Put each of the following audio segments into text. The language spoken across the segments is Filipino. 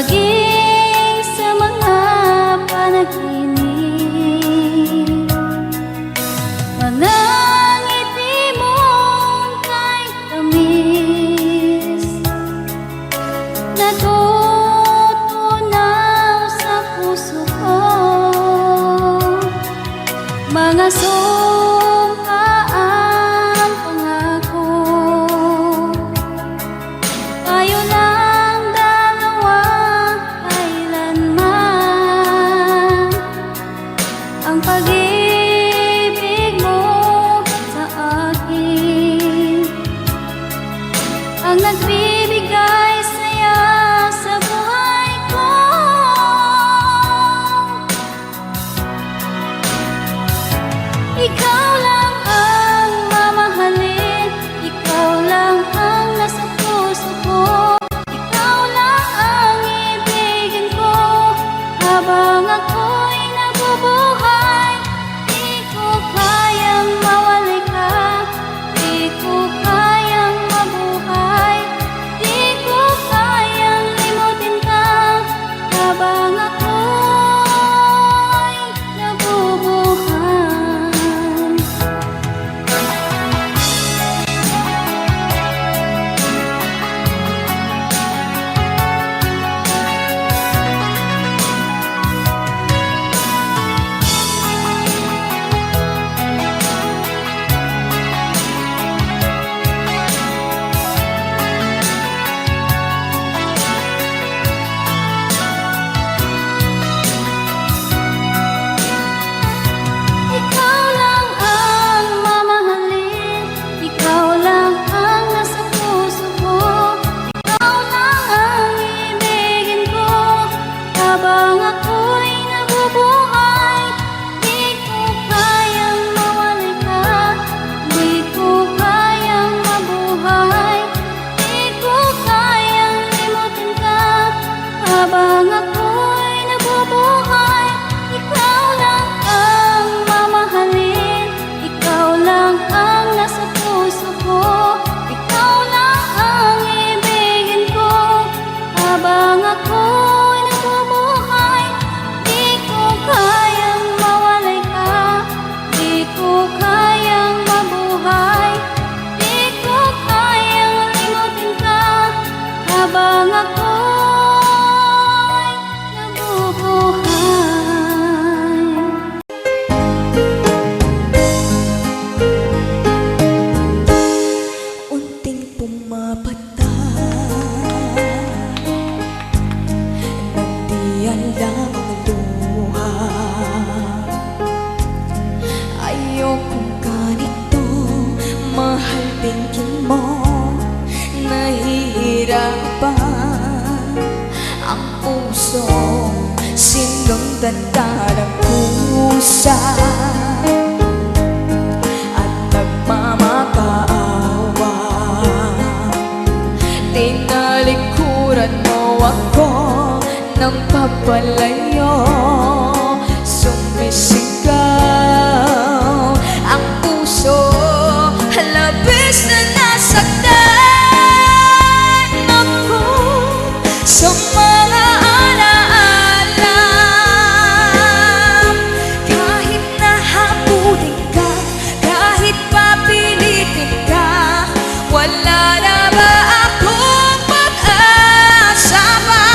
maging sa mga panaginip. Mga ngiti mong kay tamis, natutunaw sa puso ko. Mga sumpaang pangako, tayo lang dalawa kailanman. Ang pag-ibig mo sa akin ang nagbibigay saya sa buhay ko. Ikaw lang ang mamahalin, ikaw lang ang nasa puso ko. Ikaw lang ang ibigin ko habang ako'y nabubuhay. Di ko kayang mawalay ka, di ko kayang mabuhay, di ko kayang limutin ka habang ako'y nabubuhay. Ikaw lang ang mamahalin, ikaw lang ang nasa puso ko. Ikaw lang ang ibigin ko habang ako'y nabubuhay. Di ko kayang mawalay ka, di ko kayang mabuhay, di ko kayang limutin ka habang ako'y nabubuhay. Ikaw lang ang mamahalin, ikaw lang ang nasa puso ko. Ikaw lang ang ibigin ko habang ako'y nabubuhay. Di ko kayang mawalay ka, di ko kayang mabuhay, di ko kayang limutin ka habang ako'y nabubuhay. Unting pumapata, nandiyan lang ang luha. Ayokong ganito, mahal tingin mo. Nahihirapan ang puso, sinundan ka ng kusa at nagmamakaawa. Tinalikuran mo ako ng papalayo, sumisigaw ang puso, labis na nasaktan ako sa mga alaala. Kahit nahabulin ka, kahit papilitin ka, wala na ba akong pag-asa pa?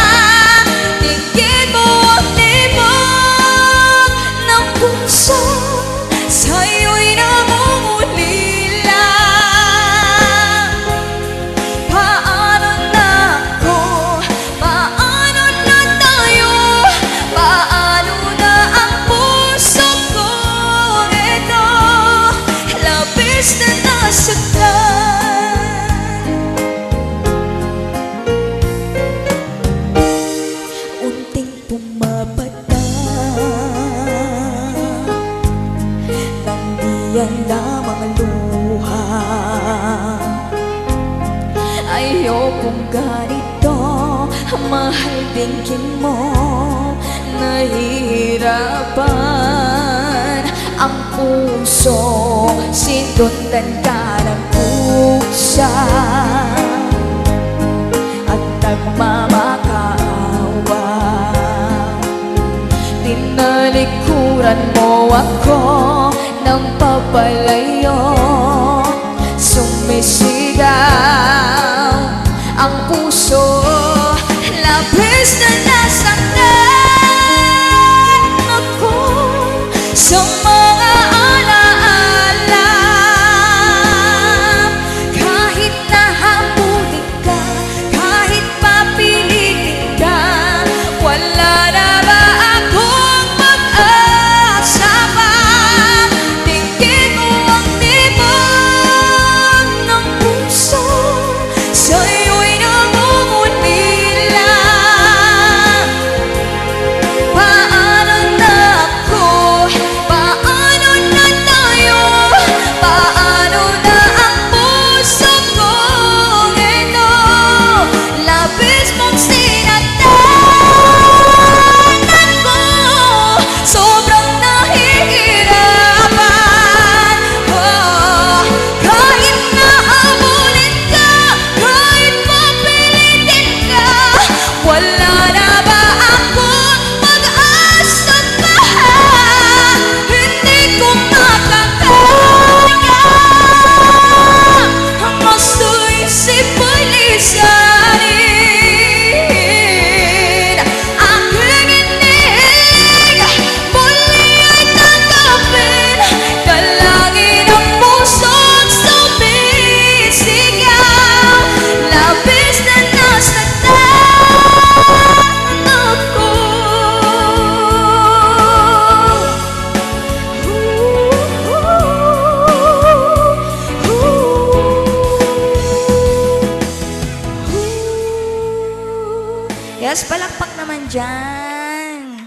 Tingin mo ang libog ng puso, sa'yo'y namumulila. Paano na ako? Paano na tayo? Paano na ang puso ko? Ito, labis na nasaktan. Unting pumapata, nandiyan lamang ang luha. Ayokong ganito, mahal tingin mo. Nahihirapan ang puso, sinundan ka ng kusa at nagmamakaawa. Tinulturan mo ako ng papalayo, sumisigaw ang puso, labis na nasaktan ako sa mga alaala. Kahit nahabulin ka, kahit papilitin ka, wala na ba akong pag-asa pa? Tingin mo ang tibok ng puso, sa'yo'y namumulila. Paano na ako? Paano na tayo? Paano na ang puso kong ito? Labis mong sinaktan ako, sobrang nahihirapan. Kahit nahabulin ka, kahit papilitin ka, wala na ba akong pag-asa pa? Hindi ko makakaya ang masuisip mo'y lisanin. Aking inig, muli ay tanggapin, dalangin ang puso't sumisigaw. Labis na nasaktan ako. Yes, palakpak naman dyan.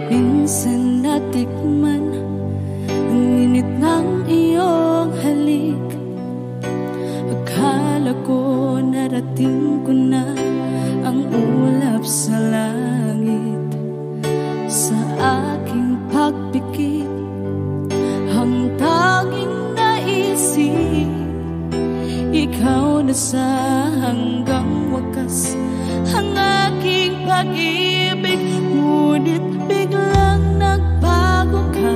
Minsan natikman ang init ng iyong halik. Akala ko narating ko na ang ulap sa langit. Sa aking pagpikit, ang tanging naisip, ikaw na sa hanggang wakas ang aking pag-ibig. Ngunit biglang nagbago ka,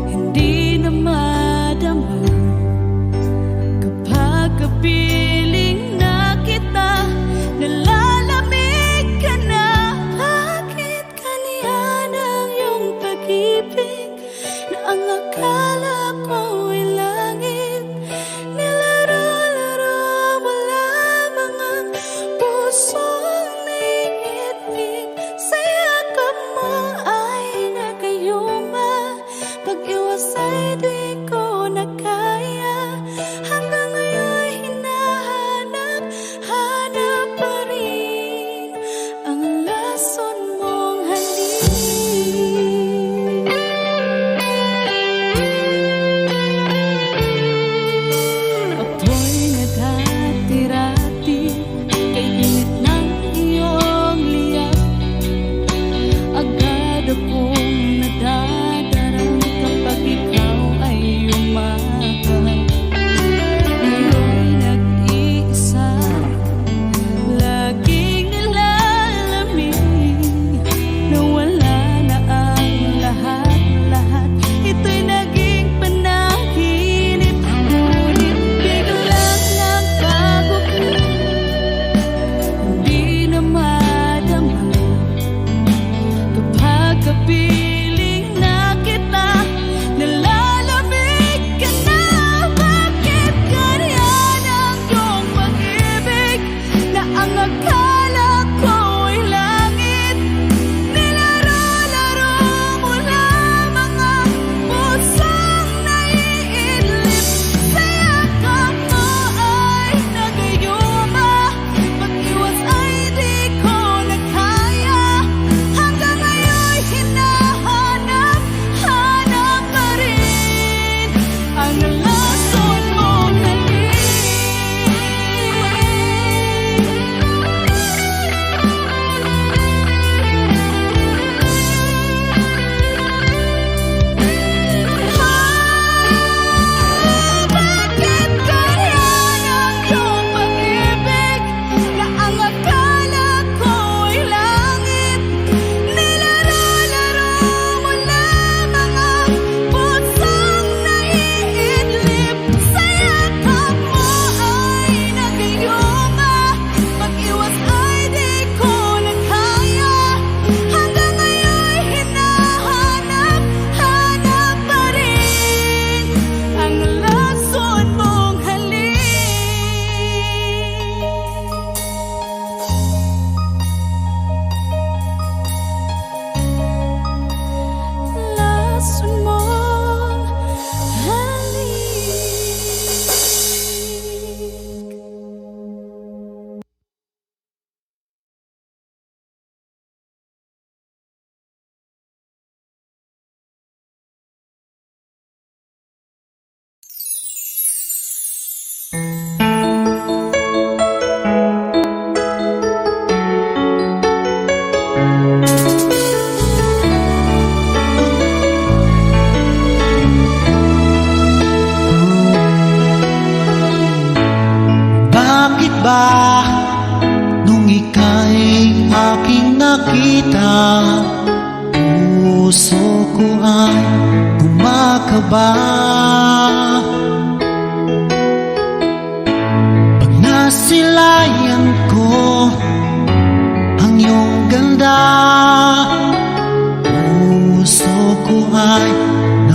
hindi na madama kapag kapiling na kita, nalalamig ka na. Bakit kaniyan ang iyong pag-ibig na ang akala ko ay langit? Nilaro-laro mo lamang ang pusong naiitig. Sa yakap mo ay nagayuma, pag-iwas ay di ko na kaya. Hanggang ngayon hinahanap pa rin ang lason mong halik. ba nung ika'y aking nakita? Puso ko ay kumakaba pag nasilayan ko ang iyong ganda. Puso ko ay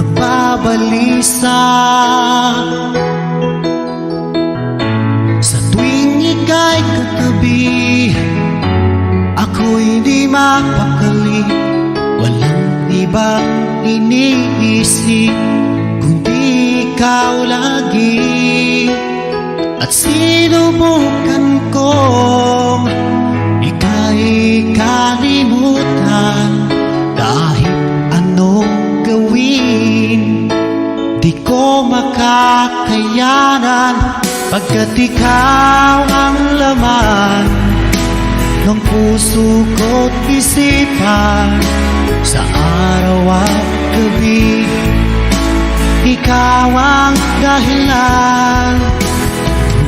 nababalisa sa tuwing ika'y katabi. Ako'y di mapakali, walang ibang iniisip kundi ikaw lagi. At sinubukan kong ika'y kalimutan, kahit anong gawin di ko makakayanan, pagkat ikaw ang laman ng puso ko't isipan. Sa araw at gabi, ikaw ang dahilan.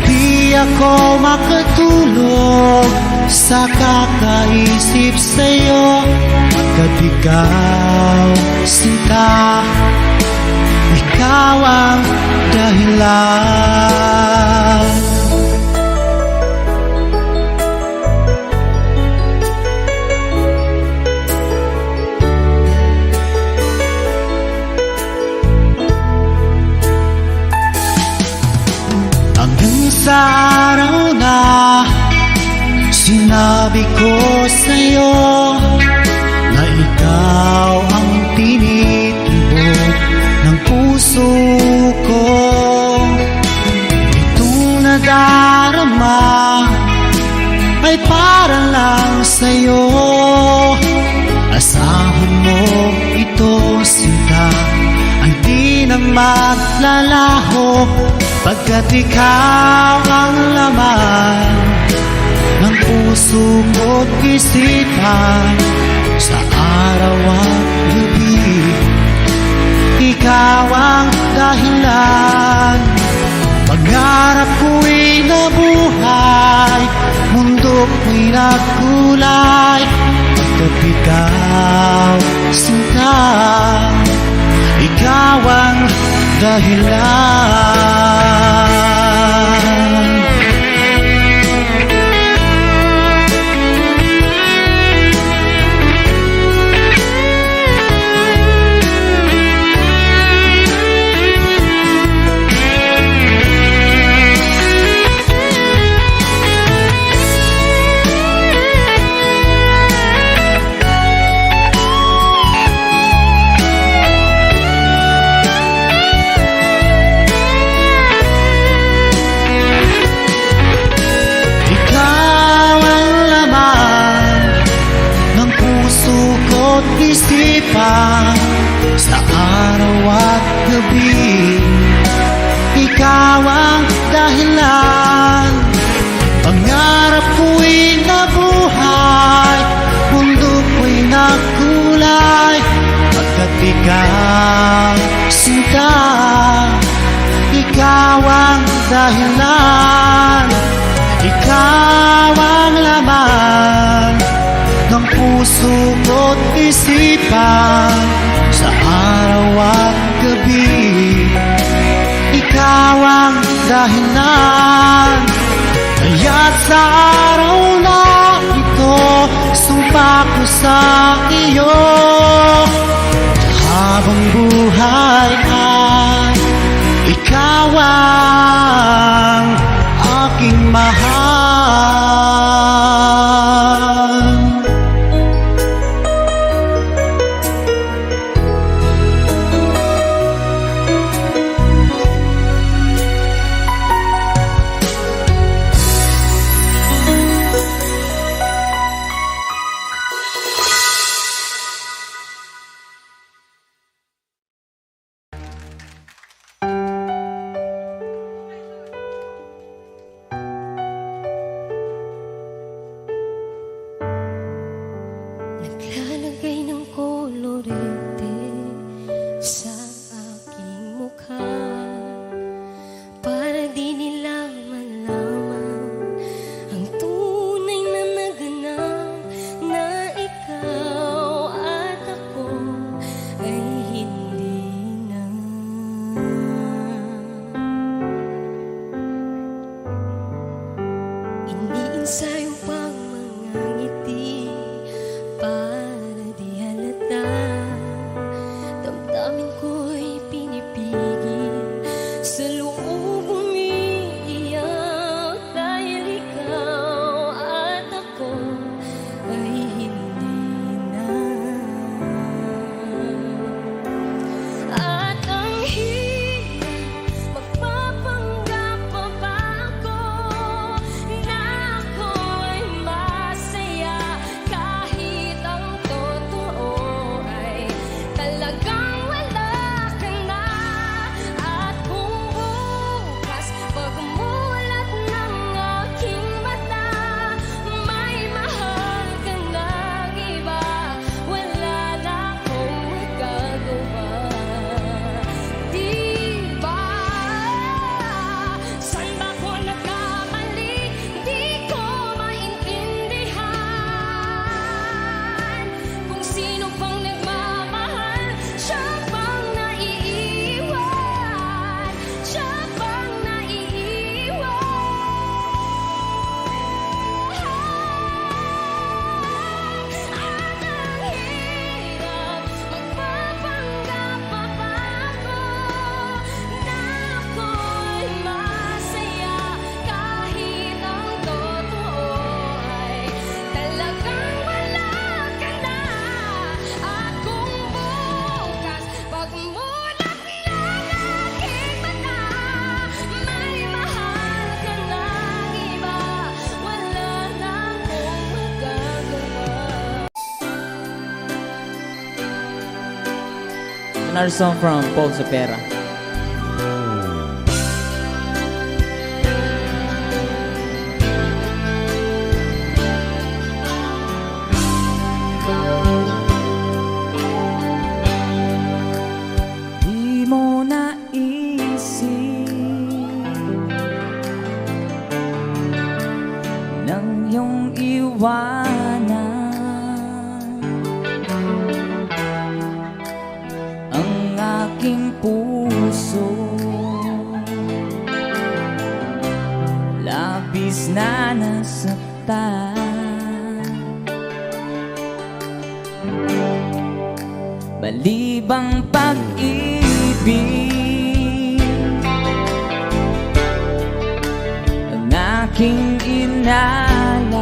Di ako makatulog sa kakaisip sa'yo, pagkat ikaw, sinta, ikaw ang dahilan. Hanggang sa araw na sinabi ko sa'yo na ikaw ang tinitibok ng puso ko. Itong nadarama ay para lang sa'yo. Asahan mo ito, sinta, ay di na maglalaho, pagkat ikaw ang laman ng puso ko't isipan. Sa araw at gabi, ikaw ang dahilan. Pangarap ko'y nabuhay, mundo ko'y nagkulay, pagkat ikaw, sinta, ikaw ang dahilan. Isipan sa araw at gabi, ikaw ang dahilan. Pangarap ko'y nabuhay, mundo ko'y nagkulay, pagkat ikaw, sinta, ikaw ang dahilan. Ikaw ang laman ng puso ko't isipan. Sa araw at gabi, ikaw ang dahilan. Kaya't sa araw na ito, sumpa ko sa iyo, habang buhay ay ikaw ang aking mahal. another song from Paul Sopera. Di mo naisip nang iyong iwanan ang aking puso, labis na nasaktan. Malibang pag-ibig ang aking inalay,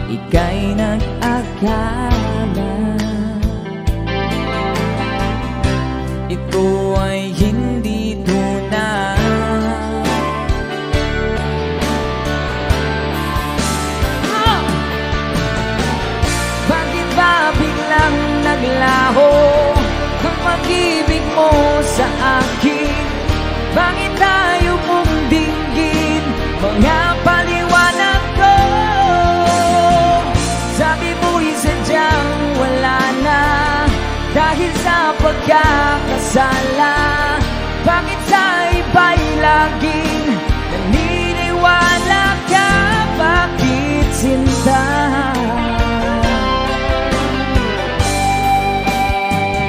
ika'y nag-akala ito ay hindi tunay. Bakit ba biglang naglaho ang pag-ibig mo sa akin? Bakit tayo mong dinggin mga paliwanag ko? Sabi mo'y sadyang wala na dahil sa pagkakasala. Bakit sa iba'y laging naniniwala ka? Bakit sinta?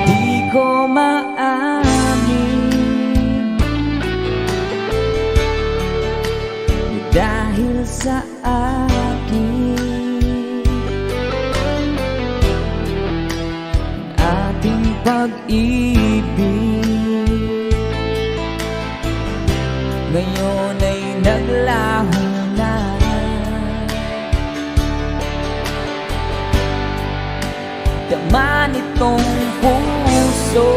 Di ko maamin dahil sa akin ating pag-ibig ngayon ay naglaho na. Dama nitong puso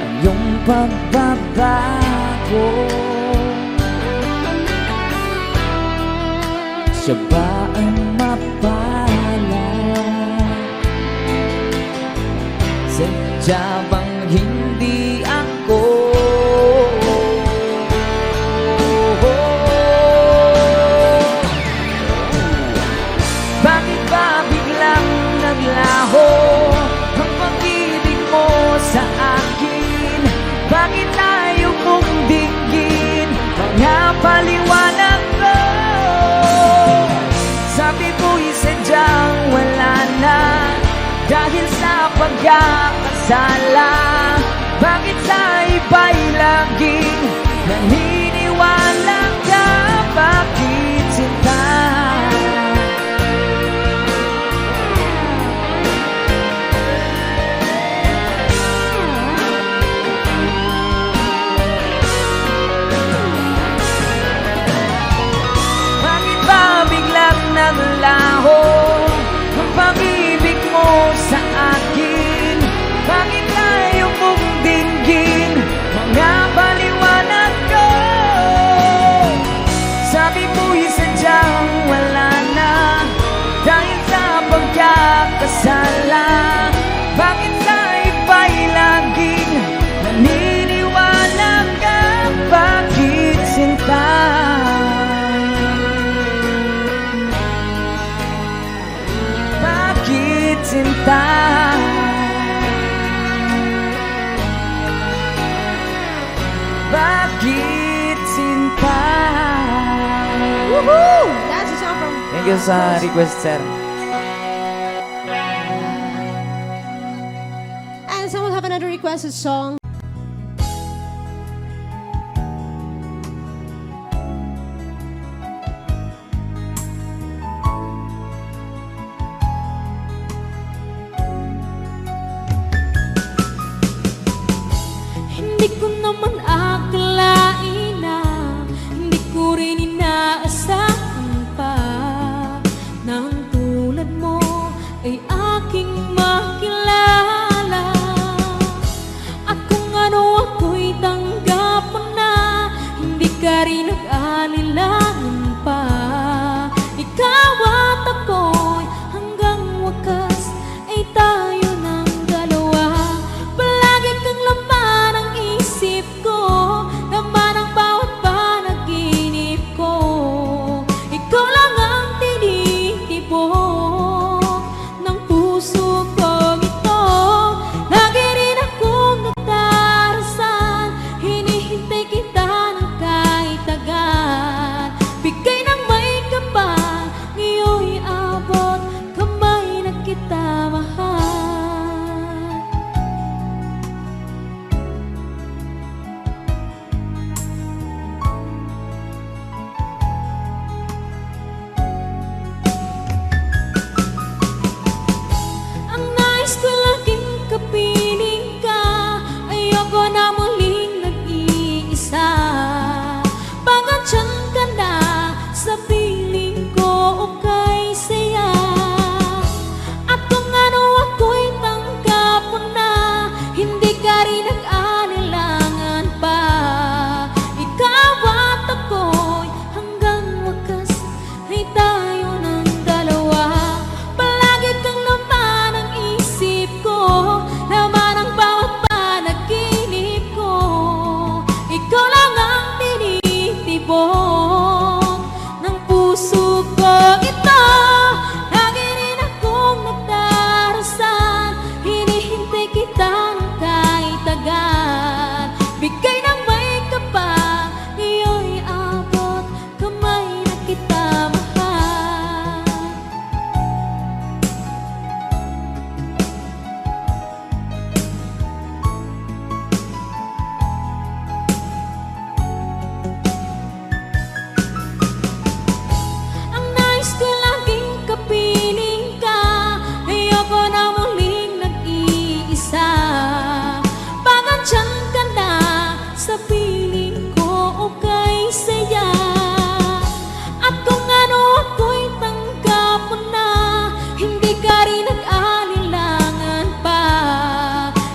ang iyong pagbabago. Siya ba ang mapalad? Sadya bang hindi ako? Bakit ba biglang naglaho ang pag-ibig mo sa akin? Bakit tayo mong dinggin mga paliwanag ko? Sabi mo'y sadyang wala na dahil sa pagkakasala. Bakit sa iba'y laging naniniwala ka? Bakit sinta? Bakit ba biglang naglaho ang pag-ibig mo sa akin? Bakit tayo mong dinggin mga paliwanag ko? Sabi mo'y sadyang wala na dahil sa pagkakasala. Bakit sa iba'y laging naniniwala ka? Bakit sinta? Bakit sinta? Bakit sinta? Woohoo! That's a song from... Thank you sa request, sir. And someone have another requested song. Hindi ko naman akalain na hindi ko rin inaasahan pa na ang tulad mo ay aking makilala. At kung ano ako'y tanggap mo na, hindi ka rin nag-alilangan pa. Ikaw wakas ay tayo ng dalawa. Palagi kang laman ang isip ko, laman ang bawat panaginip ko. Ikaw lang ang tinitibok ng puso kong ito. Lagi rin akong nagdarasal, hinihintay kita ng kahit agad. Bigay ng may kapal, ngayon'y abot kamay na kita mahal. Ang nais ko laging kapiling ka, ayoko na muling nag-iisa. Pagkatyan ka na sa piling ko o kay saya. At kung ano ako'y tanggap mo na, hindi ka rin nag-anilangan pa. Ikaw at ako'y hanggang wakas ay tayo ng dalawa. Palagi kang laman ang isip ko, laman ang bawat panaginip ko. Ikaw lang ang tinitibok ng puso ko ito. Lagi rin akong nagdarasal, hinihintay kita ng kahit agad. Bigay ng may kapal, ngayon'y abot kamay na kita mahal. Ang nais ko laging kapiling ka, ayoko na muling nag-iisa. Pagkatyan ka na sa piling ko o kay saya. At kung ano ako'y tanggap mo na, hindi ka rin nag-anilangan pa.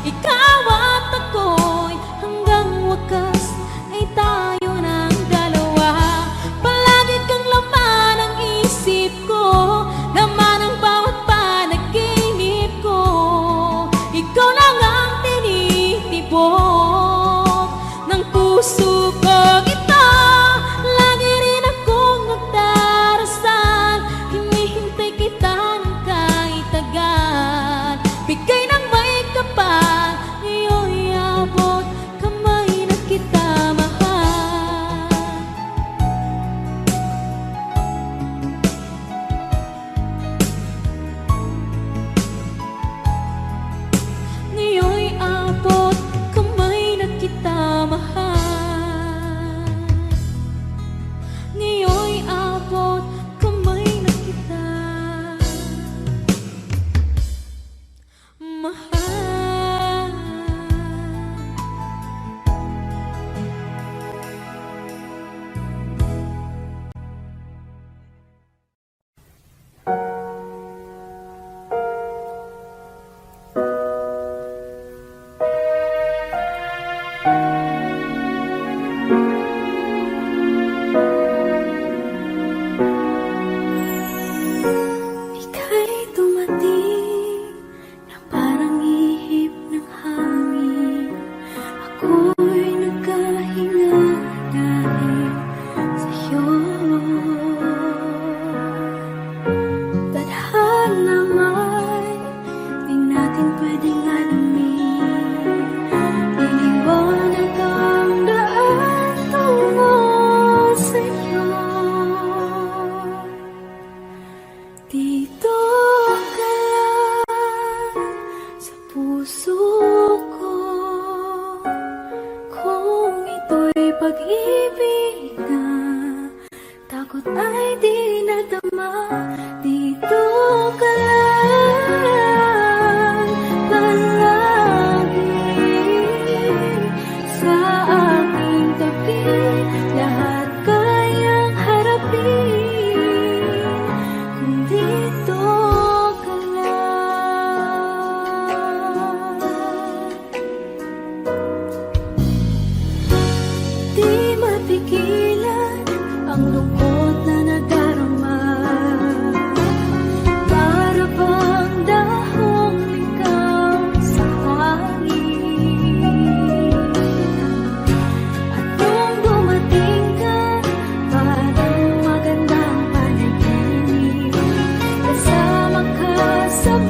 Ikaw at ako'y hanggang wakas ay tayo ng dalawa. Palagi kang laman ang isip ko, laman ang bawat panaginip ko. Ikaw lang ang tinitibok ng puso ko ito. Lagi rin akong nagdarasal, hinihintay kita ng kahit agad. Bigay ng may kapal, ngayon'y abot kamay na kita mahal. Ngayon'y abot kamay na kita mahal. Ngayon'y abot kamay na kita mahal. Ika'y dumating na parang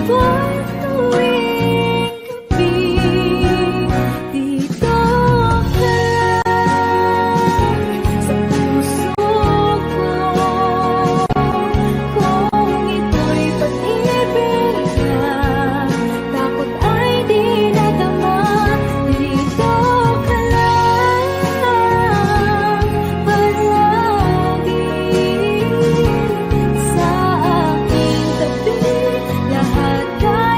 ako'y tuwing gabi. Dito ka lang sa puso ko. Kung ito'y pag-ibig na, takot ay di nadama. Dito ka lang palagi sa aking tabi. Lahat ay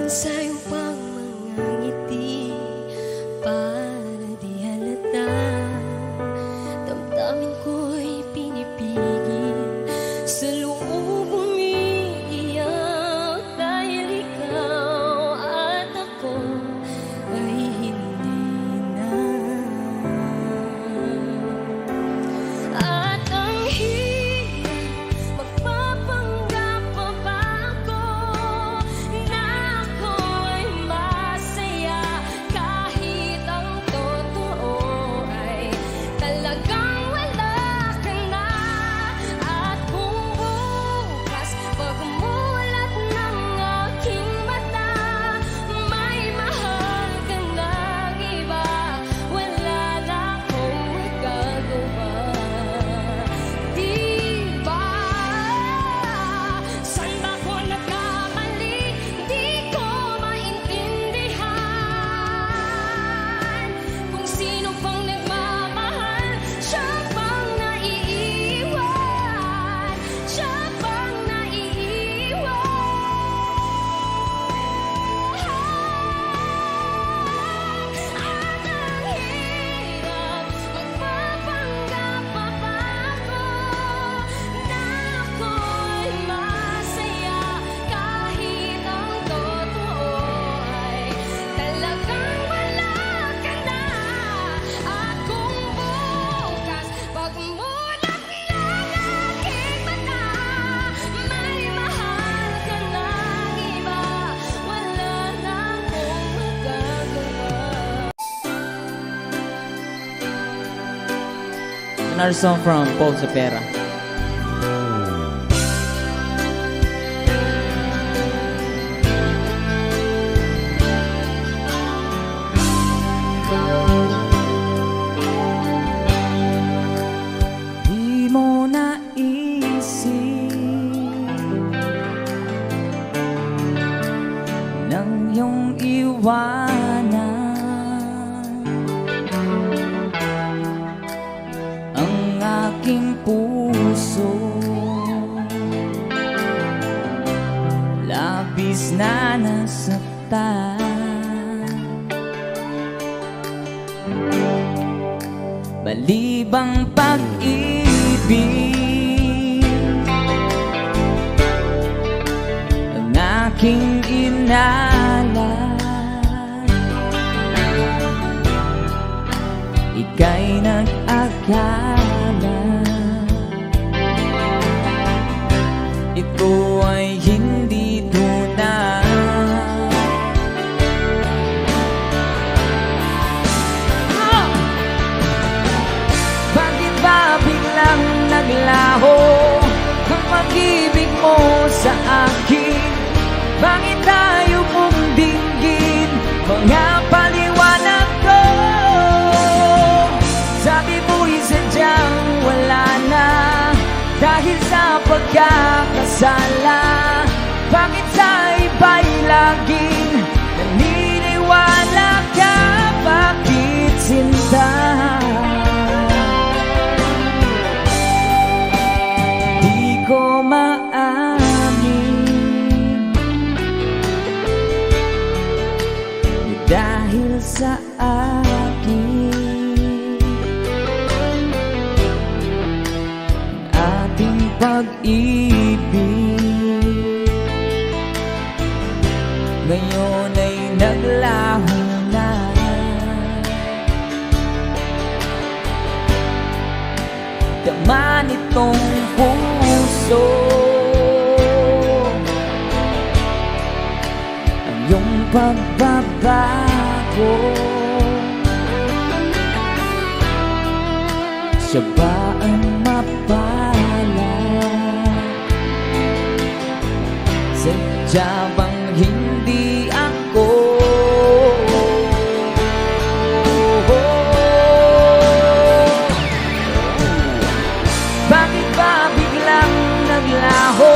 Ang sayo pang mga ngiti, para di halata. Damdamin ko'y pinipigil, sa loob umiiyak, dahil ikaw at ako ay hindi na. At ang hirap magpapanggap pa ba ako na ako ay masaya, kahit ang totoo ay talagang wala ka na. At kung bukas pagmulat ng aking mata, may mahal ka ng iba, wala na akong magagawa. Di ba? Saan ba ako nagkamali? Di ko maintindihan. Kung sino pang nagmamahal, siya pang naiiwan. Siya pang naiiwan. At ang hirap magpapanggap pa ba ako na ako'y masaya, kahit ang totoo ay talagang wala ka na. At kung bukas pagmulat ng aking mata, may mahal ka ng iba, wala na akong magagawa. Another song from Paul Zapera. Di mo naisip nang iyong iwanan ang aking puso, labis na nasaktan. Balibang pag-ibig ang aking inalan, ika'y nag-akala ito ay hindi tunay. Bakit ba biglang naglaho ang pag-ibig mo sa akin? Bakit tayo mong dinggin mga paliwanag ko? Sabi mo'y sadyang wala na, dahil sa pagkakasala. Bakit sa iba'y laging naniniwala ka? Bakit sinta? Di ko maamin dahil sa akin ating pag-ibig ngayon ay naglaho na. Dama nitong puso ang iyong pagbabago. Siya ba ang mapala? Sadya bang hindi ako? Bakit ba biglang naglaho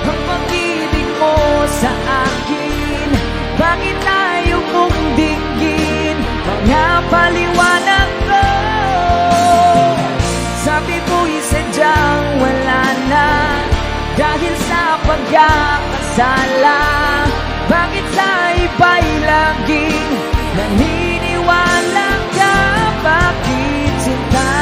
ang pag-ibig mo sa akin? Bakit tayo mong dinggin mga paliwanag ko? Sabi mo'y sadyang wala na, dahil sa pagkakasala. Bakit sa ba'y laging naniniwala ka? Bakit sinta?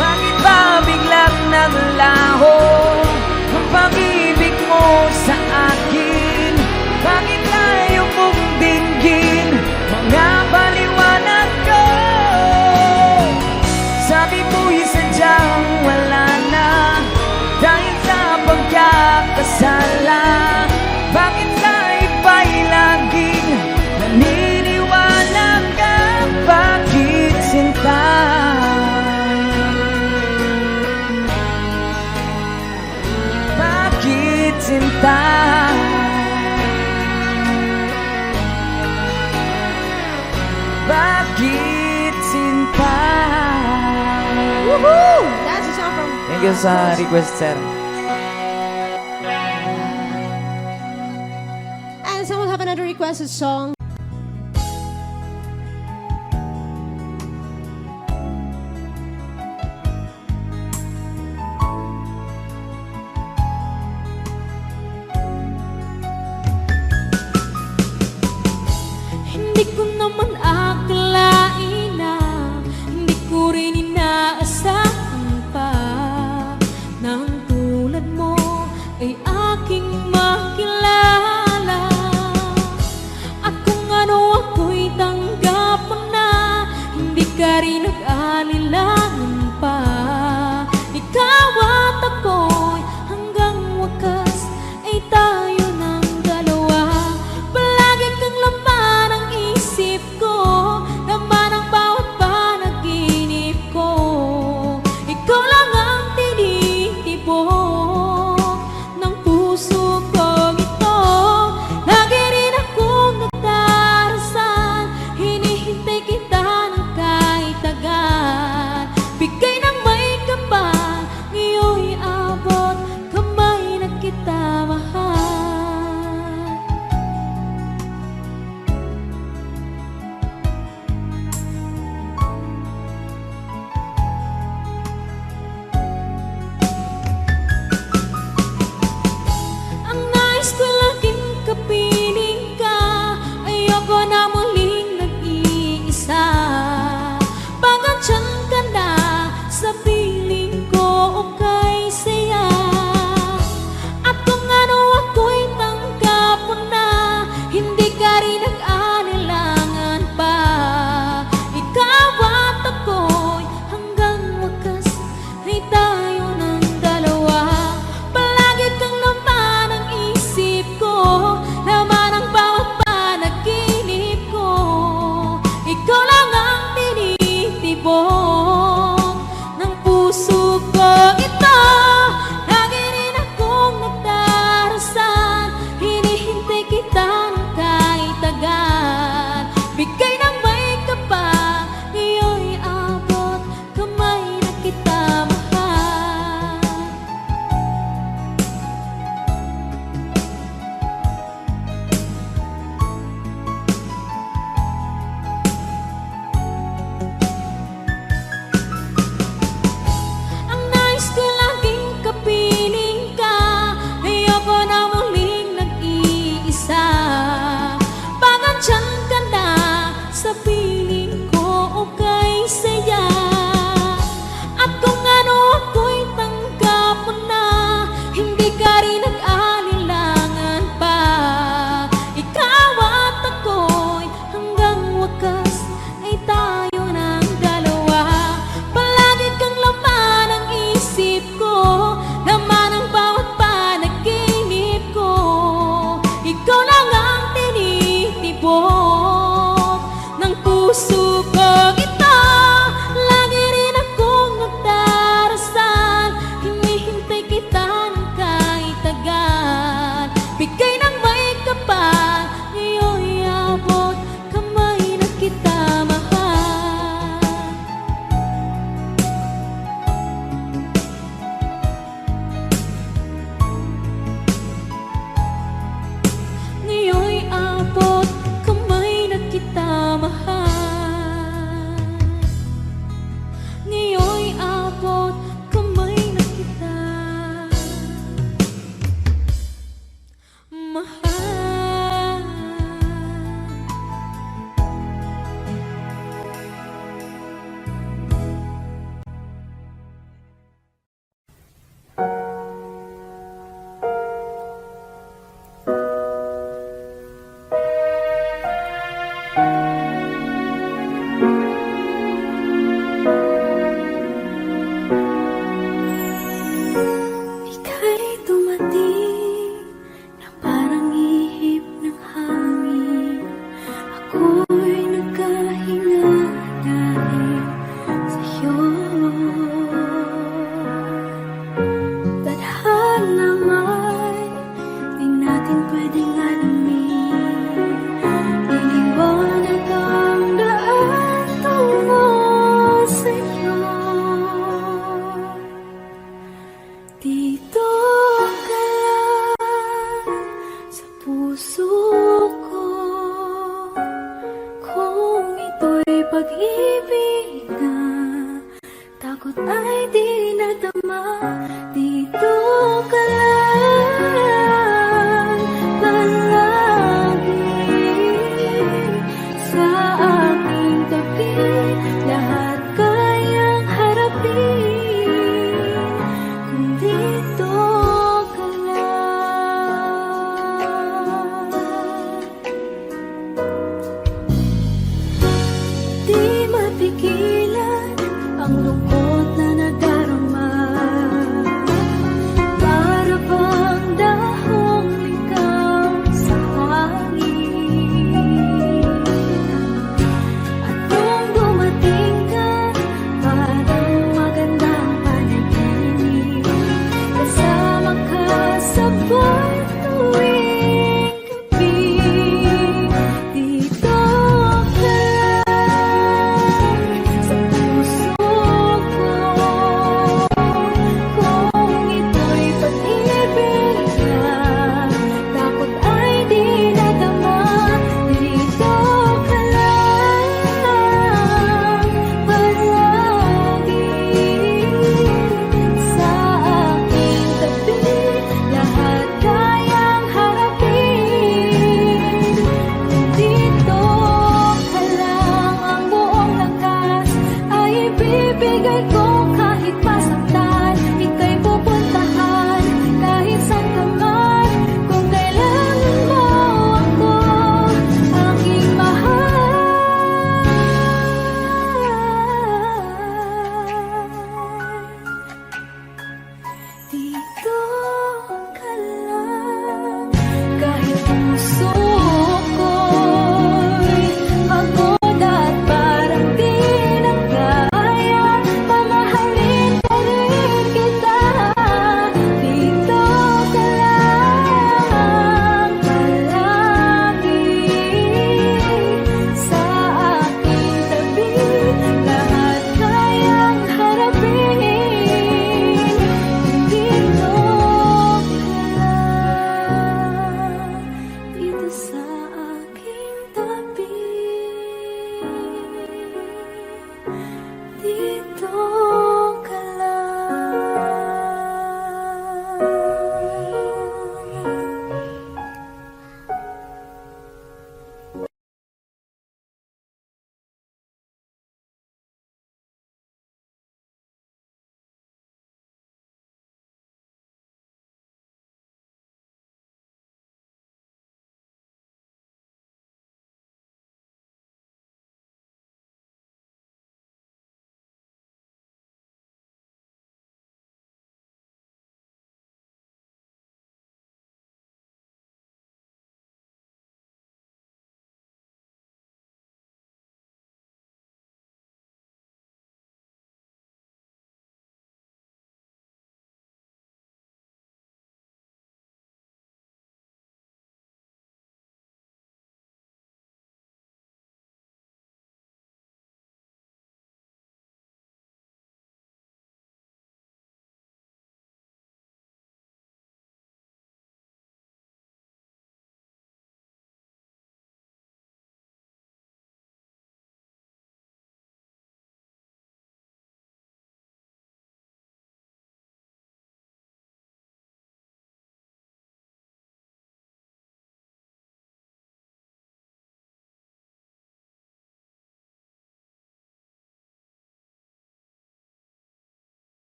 Bakit ba biglang naglaho ang pag-ibig mo sa akin? Bakit tayo mong dinggin mga paliwanag ko? Sabi mo'y sadyang wala na dahil sa pagkakasala. Bakit sa iba'y laging naniniwala ka? Bakit sinta? Bakit sinta? Bakit sinta? Woohoo! That's a song from... Thank you sa request, sir. And someone have another requested song. Hindi ko naman akalain na hindi ko rin inaasahan pa na ang tulad mo ay aking makilala. At kung ano ako'y tanggap mo na, hindi ka rin nag-alilangan pa. Ikaw at ako'y hanggang wakas ay tayo ng dalawa. Palagi kang laman ng isip ko, laman ng bawat panaginip ko. Ikaw lang ang tinitibok ng puso kong ito. Lagi rin akong nagdarasal, hinihintay kita ng kahit tagal. suko kung ito'y pag-ibig na takot ay di nadama. Dito ka lang palagi sa aking tabi, lahat kayang harapin kung dito ka lang. Di mapigilan ang lungkot na nadarama, para bang dahong likaw sa hangin. At nung dumating ka, parang magandang panaginip, kasama ka sa buwan tuwing gabi. Dito ka lang sa puso ko,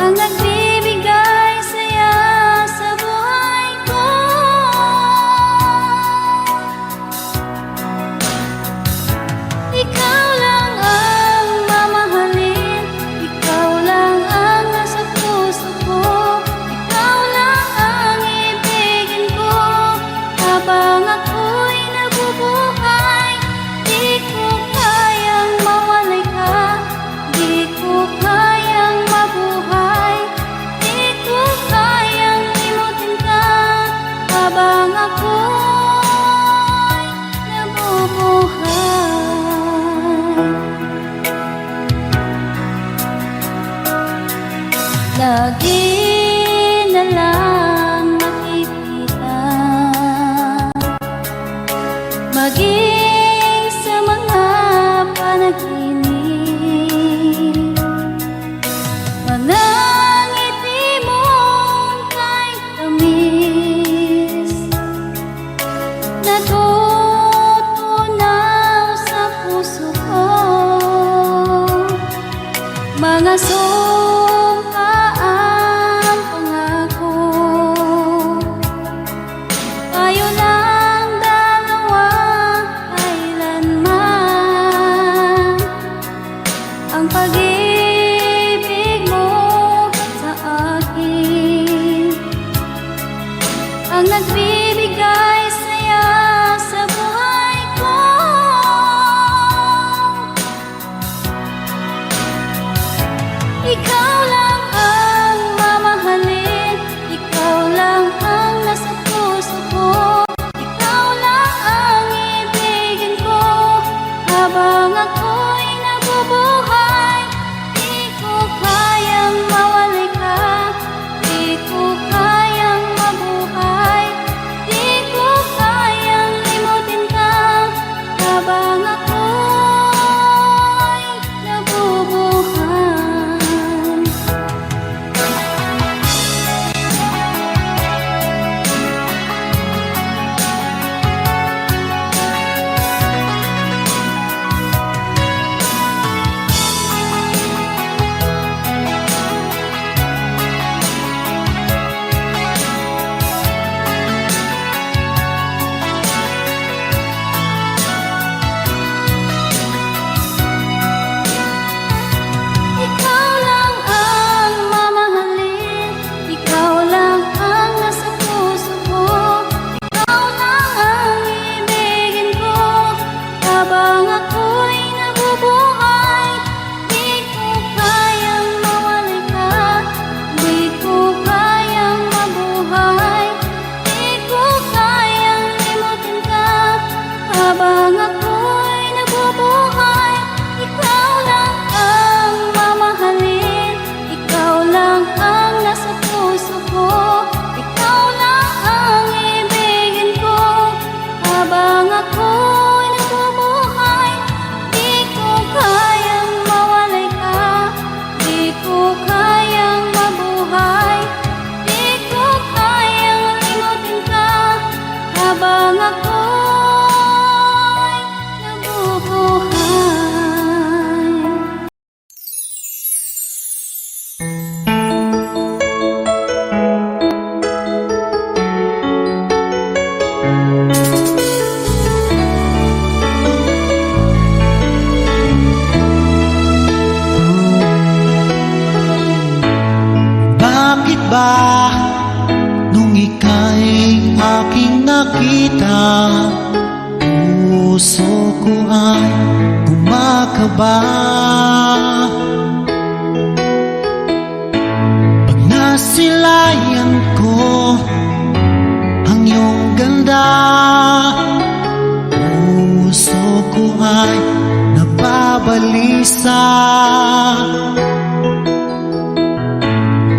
ang nagbibigay saya sa buhay ko. Ikaw lang ang mamahalin, ikaw lang ang nasa puso ko, ikaw lang ang ibigin ko. Habang ako'y nabubuhay, di ko kayang mawalay ka, di ko kayang mabuhay, di ko kayang limutin ka. Habang ako'y nabubuhay, lagi na lang makikita, maging sa mga panaginip, mga ngiti mong kahit tamis, natutunaw sa puso ko. Mga sumpaang pangako, tayo lang dalawa kailanman. Ang pag-ibig mo sa akin ang nagbibigay saya sa buhay ko. Ikaw lang ang mamahalin, ikaw lang ang nasa puso ko, ikaw lang ang ibigin ko. Habang ako'y nabubuhay, di ko kayang mawalay ka, di ko kayang mabuhay, di ko kayang limutin ka. Habang ako'y nabubuhay. Ikaw lang ang mamahalin, ikaw lang ang nasa puso ko, ikaw lang ang ibigin ko. Habang ako'y nabubuhay, di ko kayang mawalay ka, di ko kayang mabuhay, di ko kayang limutin ka. Habang ako'y nabubuhay, ikaw lang ang mamahalin, ikaw lang ang nasa puso ko, ikaw lang ang ibigin ko. Habang ako'y nabubuhay, di ko kayang mawalay ka, di ko kayang mabuhay, di ko kayang limutin ka. Habang ako'y nabubuhay. Bakit ba nung ika'y aking nakita, puso ko ay kumakaba? Pag nasilayan ko ang iyong ganda, puso ko ay nababalisa.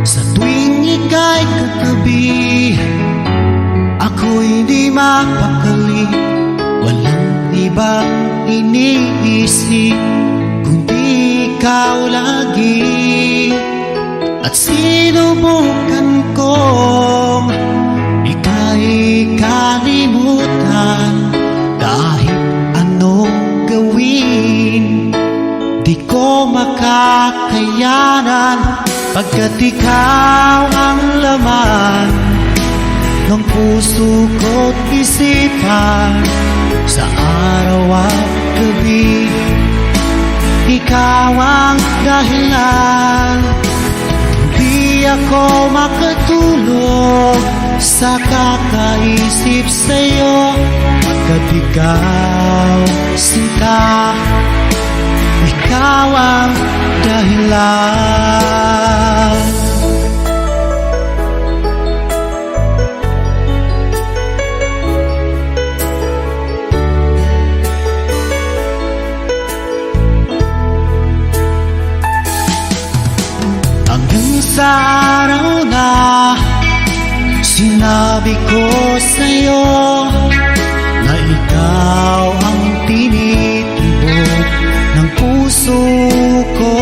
Sa tuwing ika'y katabi, ako'y di mapakali, walang ibang iniisip kundi ikaw lagi. At sinubukan kong ika'y kalimutan, kahit anong gawin di ko makakayanan. Pagkat ikaw ang laman ng puso ko't isipan, sa araw at gabi ikaw ang dahilan. Di ako makatulog sa kakaisip sa'yo, pagkat ikaw, sinta, ikaw ang dahilan. Hanggang sa araw na sinabi ko sa'yo na ikaw ang tinitibok ng puso ko.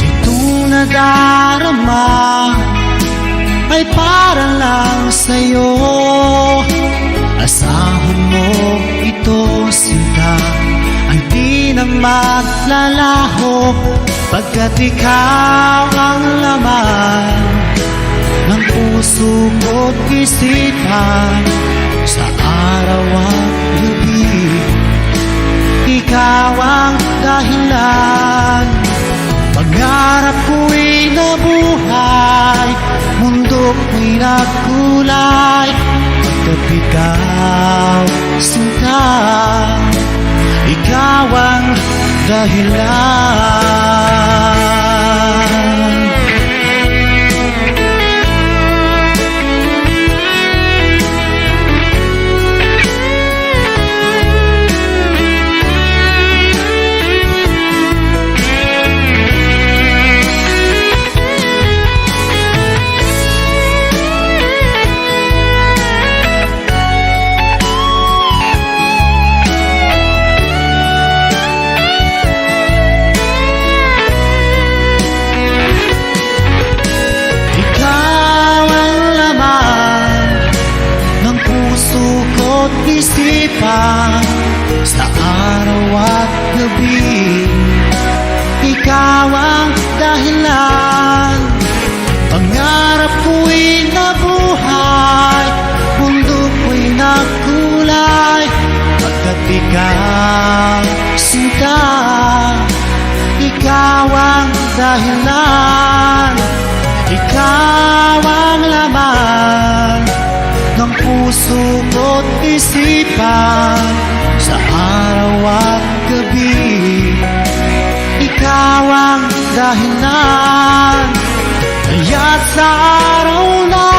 Itong nadarama ay para lang sa'yo. Asahan mo ito, sinta, ay di na maglalaho, pagkat ikaw ang laman ng puso ko't isipan, sa araw at gabi ikaw ang dahilan. Pangarap ko'y nabuhay, mundo ko'y nagkulay, pagkat ikaw, sinta, ikaw ang dahilan. Isipan, sa araw at gabi ikaw ang dahilan. Pangarap ko'y nabuhay, mundo ko'y nagkulay, pagkat ikaw, sinta, ikaw ang dahilan. Ikaw ang laman ng puso ko't isipan, sa araw at gabi ikaw ang dahilan. Kaya't sa araw na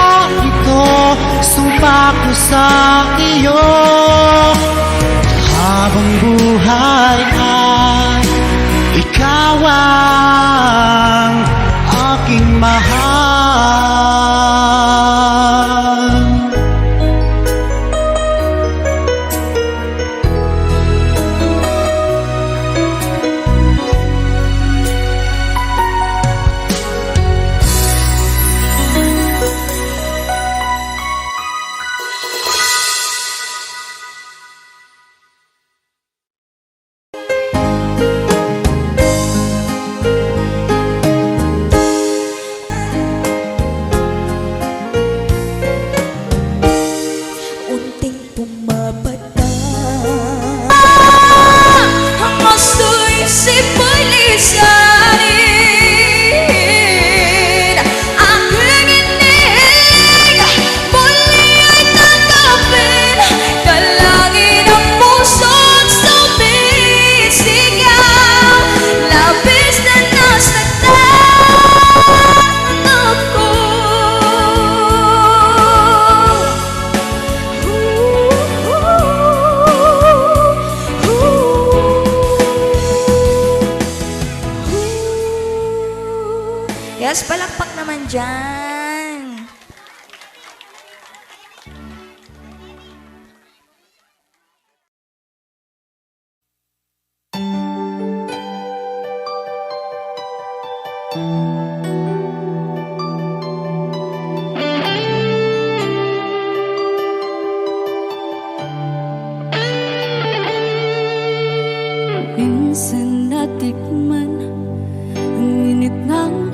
ito, sumpa ko sa iyo, habang buhay ay ikaw ang aking mahal. Yes, palakpak naman dyan. Minsan natikman ang init ng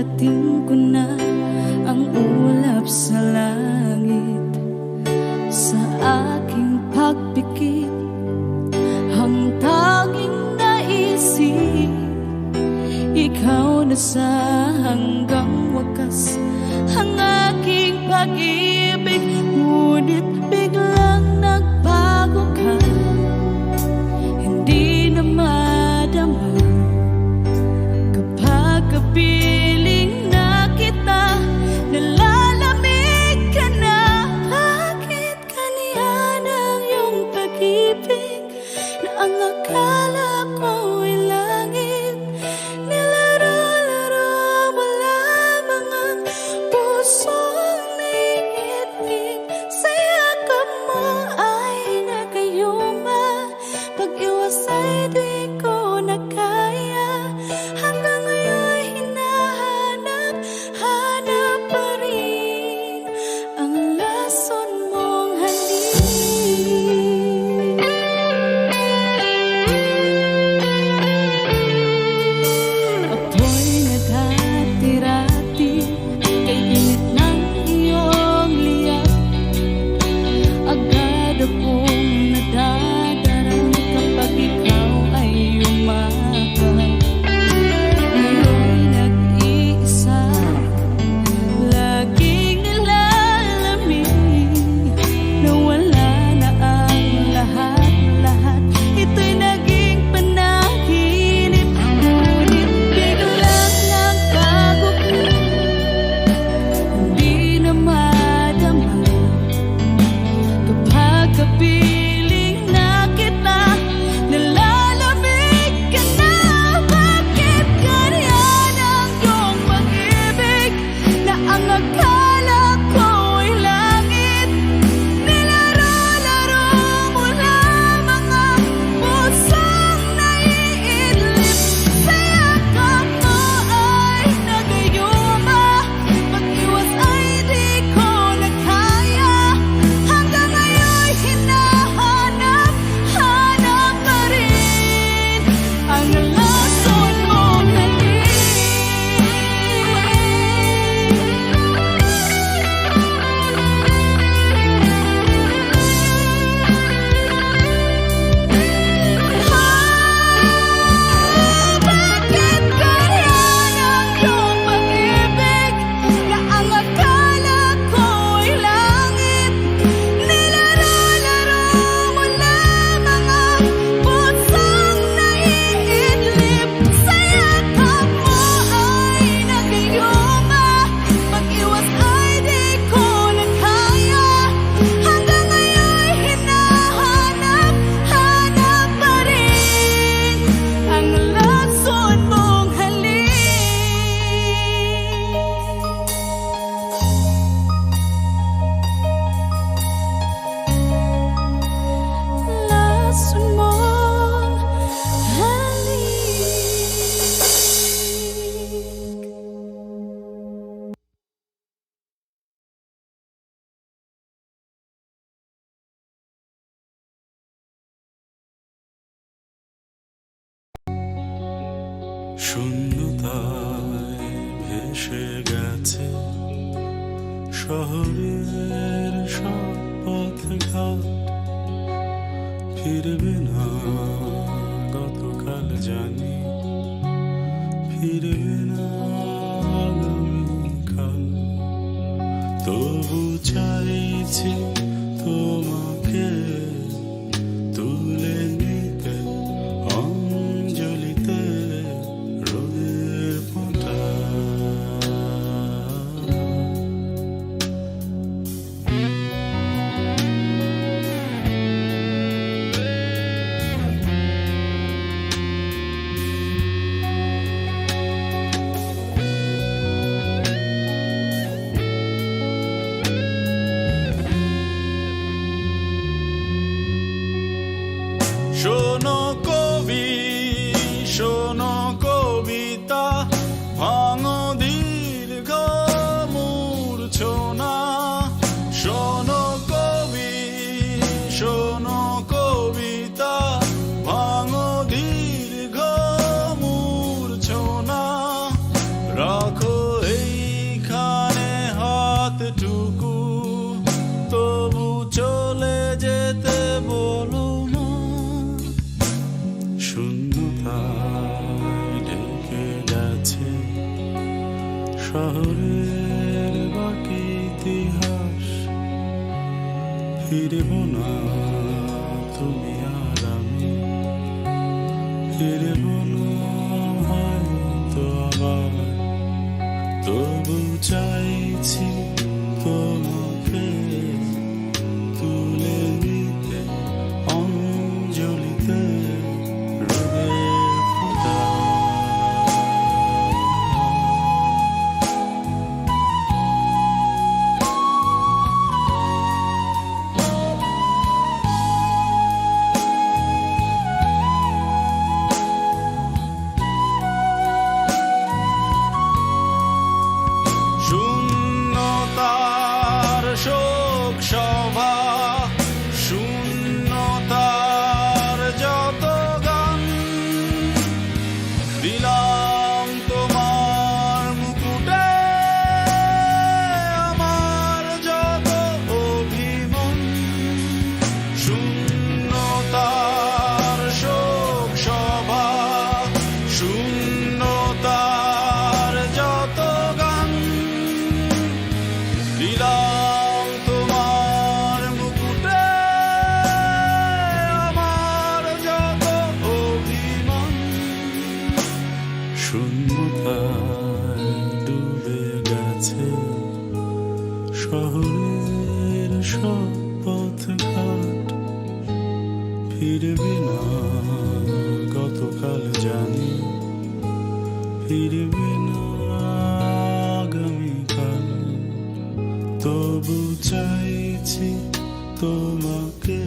narating ko na ang ulap sa langit. Sa aking pagpikit, ang tanging naisip, ikaw na sa hanggang wakas ang aking pag-ibig. Ngunit biglang nagbago ka, hindi na madama kapag kapiling na kita. Nalalamig ka na, bakit kaniyan ang iyong pag-ibig na ang akala ko ay langit? Nilaro-laro mo lamang ang pusong naiinig. Sa yakap mo ay nagayuma, pag-iwas ay di ko na kaya. Hanggang ngayon hinahanap, hanap pa rin ang lason mong halik. Ako'y naghatirati kay init ng iyong liyak. Agad akong nadadarang kapag ikaw ay umakap. Ngayon'y nag-iisa, laging nilalamig, nawala na ang lahat-lahat. Ito'y naging panaginip, ngunit biglang nagbago ka, hindi na madama kapag kapiling na kita. Nalalamig ka na, bakit ganyan ang iyong pag-ibig na ang akala ko ay langit? Nilaro-laro mo lamang ang pusong naiidlip. Sa yakap mo ay nagayuma, pag-iwas ay di ko na kaya. Hanggang ngayon hinahanap, hanap pa rin ang lason mong halik. Bakit ganyan ang iyong pag-ibig na ang akala ko ay langit? Nilaro-laro mo lamang ang pusong naiidlip. Sa yakap mo ay nagayuma, pag-iwas ay di ko na kaya. Hanggang ngayon hinahanap, hanap pa rin ang lason mong halik. Lason mong halik. শূন্যতায় ভেসে গেছে শহরের সব পথঘাট। ফিরবে না গতকাল জানি, ফিরবে না আগামীকাল। তবু চাইছি তোমাকে তুলে নিতে অঞ্জলিতে রোদের ফোঁটা। শূন্যতায় ঢেকে গেছে শহরের বাকি ইতিহাস। ফিরব না তুমি আর আমি, ফিরব না হয়তো আবার। তবু চাইছি তোমাকে তুলে নিতে অঞ্জলিতে রোদের ফোঁটা। শূন্যতার শোক সভা, শূন্যতার যত গান দিলাম তোমার মুকুটে, আমার যত অভিমান। শূন্যতার শোক সভা, শূন্যতার যত গান দিলাম তোমার মুকুটে, আমার যত অভিমান। শূন্যতায় ডুবে গেছে শহরের সব পথঘাট। ফিরবি না গতকাল জানি, ফিরবি না আগামীকাল। তবু চাইছি তোমাকে